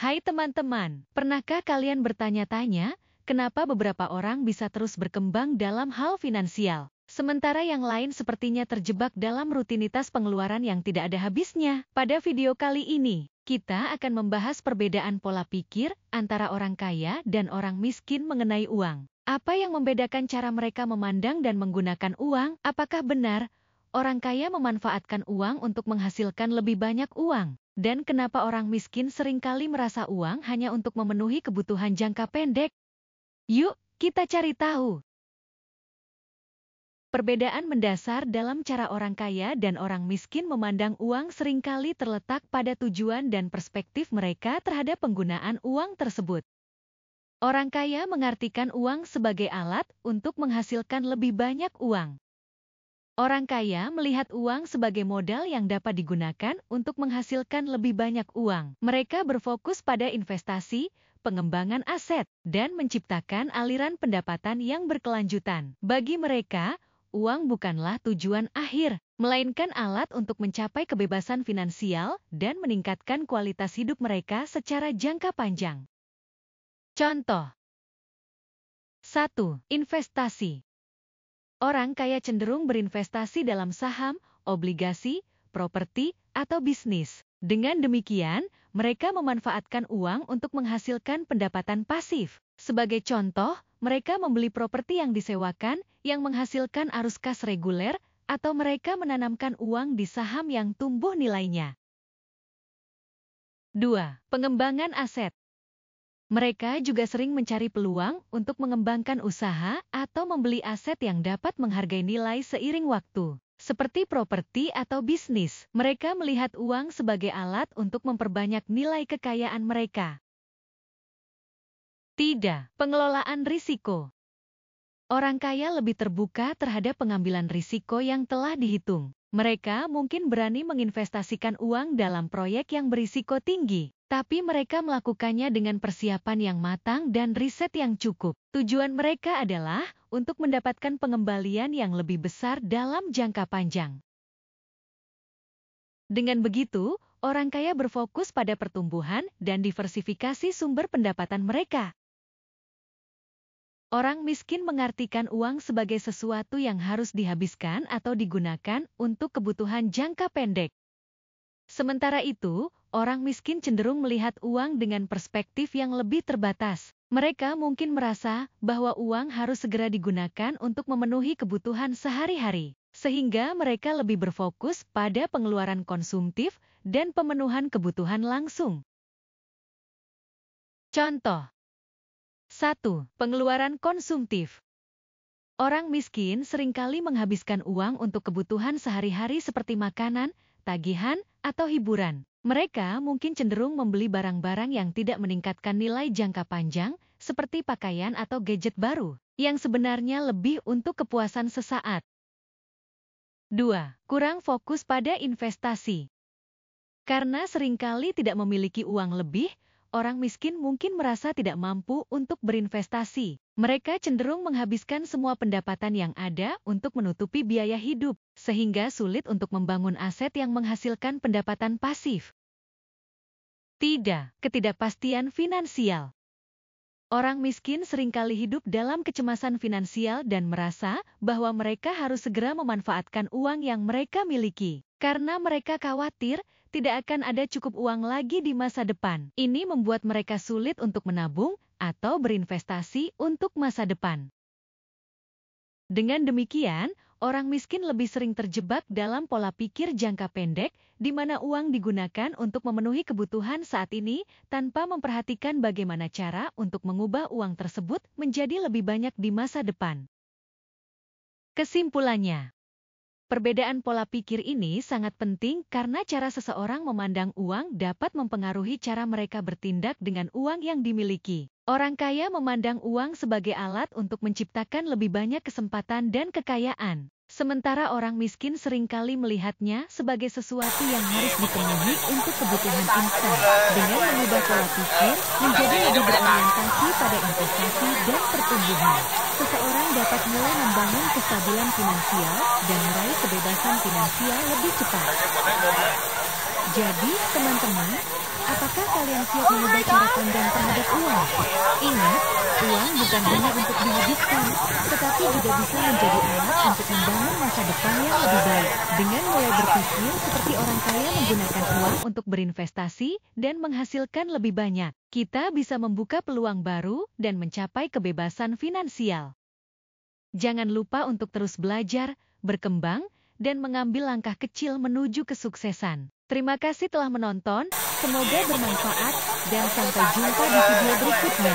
Hai teman-teman, pernahkah kalian bertanya-tanya, kenapa beberapa orang bisa terus berkembang dalam hal finansial, sementara yang lain sepertinya terjebak dalam rutinitas pengeluaran yang tidak ada habisnya? Pada video kali ini, kita akan membahas perbedaan pola pikir antara orang kaya dan orang miskin mengenai uang. Apa yang membedakan cara mereka memandang dan menggunakan uang? Apakah benar orang kaya memanfaatkan uang untuk menghasilkan lebih banyak uang? Dan kenapa orang miskin seringkali merasa uang hanya untuk memenuhi kebutuhan jangka pendek? Yuk, kita cari tahu. Perbedaan mendasar dalam cara orang kaya dan orang miskin memandang uang seringkali terletak pada tujuan dan perspektif mereka terhadap penggunaan uang tersebut. Orang kaya mengartikan uang sebagai alat untuk menghasilkan lebih banyak uang. Orang kaya melihat uang sebagai modal yang dapat digunakan untuk menghasilkan lebih banyak uang. Mereka berfokus pada investasi, pengembangan aset, dan menciptakan aliran pendapatan yang berkelanjutan. Bagi mereka, uang bukanlah tujuan akhir, melainkan alat untuk mencapai kebebasan finansial dan meningkatkan kualitas hidup mereka secara jangka panjang. Contoh 1. Investasi. Orang kaya cenderung berinvestasi dalam saham, obligasi, properti, atau bisnis. Dengan demikian, mereka memanfaatkan uang untuk menghasilkan pendapatan pasif. Sebagai contoh, mereka membeli properti yang disewakan, yang menghasilkan arus kas reguler, atau mereka menanamkan uang di saham yang tumbuh nilainya. 2. Pengembangan aset. Mereka juga sering mencari peluang untuk mengembangkan usaha atau membeli aset yang dapat menghargai nilai seiring waktu, seperti properti atau bisnis. Mereka melihat uang sebagai alat untuk memperbanyak nilai kekayaan mereka. 3. Pengelolaan risiko. Orang kaya lebih terbuka terhadap pengambilan risiko yang telah dihitung. Mereka mungkin berani menginvestasikan uang dalam proyek yang berisiko tinggi, tapi mereka melakukannya dengan persiapan yang matang dan riset yang cukup. Tujuan mereka adalah untuk mendapatkan pengembalian yang lebih besar dalam jangka panjang. Dengan begitu, orang kaya berfokus pada pertumbuhan dan diversifikasi sumber pendapatan mereka. Orang miskin mengartikan uang sebagai sesuatu yang harus dihabiskan atau digunakan untuk kebutuhan jangka pendek. Sementara itu, orang miskin cenderung melihat uang dengan perspektif yang lebih terbatas. Mereka mungkin merasa bahwa uang harus segera digunakan untuk memenuhi kebutuhan sehari-hari, sehingga mereka lebih berfokus pada pengeluaran konsumtif dan pemenuhan kebutuhan langsung. Contoh 1. Pengeluaran konsumtif. Orang miskin seringkali menghabiskan uang untuk kebutuhan sehari-hari seperti makanan, tagihan, atau hiburan. Mereka mungkin cenderung membeli barang-barang yang tidak meningkatkan nilai jangka panjang, seperti pakaian atau gadget baru, yang sebenarnya lebih untuk kepuasan sesaat. 2. Kurang fokus pada investasi. Karena seringkali tidak memiliki uang lebih, orang miskin mungkin merasa tidak mampu untuk berinvestasi. Mereka cenderung menghabiskan semua pendapatan yang ada untuk menutupi biaya hidup, sehingga sulit untuk membangun aset yang menghasilkan pendapatan pasif. 3. Ketidakpastian finansial. Orang miskin seringkali hidup dalam kecemasan finansial dan merasa bahwa mereka harus segera memanfaatkan uang yang mereka miliki, karena mereka khawatir tidak akan ada cukup uang lagi di masa depan. Ini membuat mereka sulit untuk menabung atau berinvestasi untuk masa depan. Dengan demikian, orang miskin lebih sering terjebak dalam pola pikir jangka pendek, di mana uang digunakan untuk memenuhi kebutuhan saat ini tanpa memperhatikan bagaimana cara untuk mengubah uang tersebut menjadi lebih banyak di masa depan. Kesimpulannya, perbedaan pola pikir ini sangat penting karena cara seseorang memandang uang dapat mempengaruhi cara mereka bertindak dengan uang yang dimiliki. Orang kaya memandang uang sebagai alat untuk menciptakan lebih banyak kesempatan dan kekayaan, sementara orang miskin seringkali melihatnya sebagai sesuatu yang harus dipenuhi untuk kebutuhan instan. Dengan mengubah pola pikir menjadi lebih berorientasi pada investasi dan pertumbuhan, seseorang dapat mulai membangun kestabilan finansial dan meraih kebebasan finansial lebih cepat. Jadi, teman-teman, Apakah kalian siap mengubah cara pandang terhadap uang? Ingat, uang bukan hanya untuk dihabiskan, tetapi juga bisa menjadi alat untuk membangun masa depan yang lebih baik. Dengan mulai berpikir seperti orang kaya menggunakan uang untuk berinvestasi dan menghasilkan lebih banyak, kita bisa membuka peluang baru dan mencapai kebebasan finansial. Jangan lupa untuk terus belajar, berkembang, dan mengambil langkah kecil menuju kesuksesan. Terima kasih telah menonton, semoga bermanfaat, dan sampai jumpa di video berikutnya.